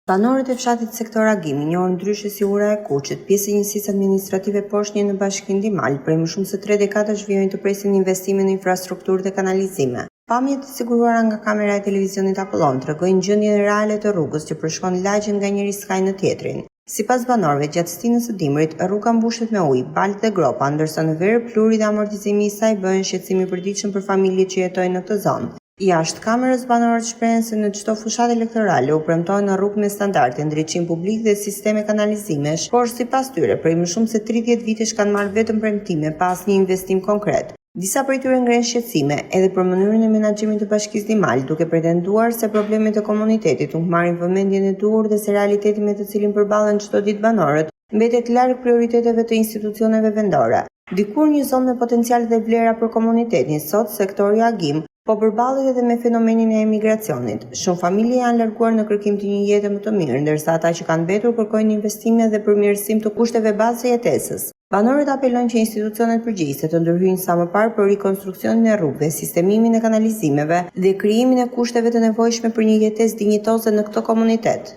Banorët e fshatit sektor Agimi, njohur ndryshe si Ura e Kuqit, pjesë e njësisë administrative poshtje në bashkinë Ndimal, prej më shumë se 3 dekadash vijojnë të presin investimin në infrastrukturë dhe kanalizime. Pamjet të siguruara nga kamera e televizionit Apollon tregojnë gjendjen reale të rrugës që përshkon lagjen nga njëri skaj në tjetrin. Sipas banorëve, gjatë stinës së dimrit, rruga mbushet me ujë, baltë dhe gropa, ndërsa në verë pluri dhe amortizimi i saj bëhen shqetësim i përditshëm për familjet që jetojnë në këtë zonë. Jashtë kamerës, banorët shprehen se në çdo fushat elektorale u premtohen në rrugë me standarde ndriçim publik dhe sisteme kanalizimesh, por sipas tyre, prej më shumë se 30 vitesh kanë marrë vetëm premtime pas një investim konkret. Disa prej tyre ngrenë shqetësime edhe për mënyrën e menaxhimit të bashkisë Ndimal, duke pretenduar se problemet e komunitetit nuk marrin vëmendjen e duhur dhe se realiteti me të cilin përballen çdo ditë banorët mbetet larg prioriteteve të institucioneve vendore. Dikur një zonë me potencial dhe vlera për komunitetin, sot sektori Agim po përballet edhe me fenomenin e emigracionit. Shumë familje janë larguar në kërkim të një jete më të mirë, ndërsa ata që kanë mbetur kërkojnë investime dhe përmirësim të kushteve bazë jetesës. Banorët apelojnë që institucionet përgjegjëse të ndërhyjnë sa më parë për rikonstruksionin e rrugëve, sistemimin e kanalizimeve dhe krijimin e kushteve të nevojshme për një jetesë dinjitoze në këtë komunitet.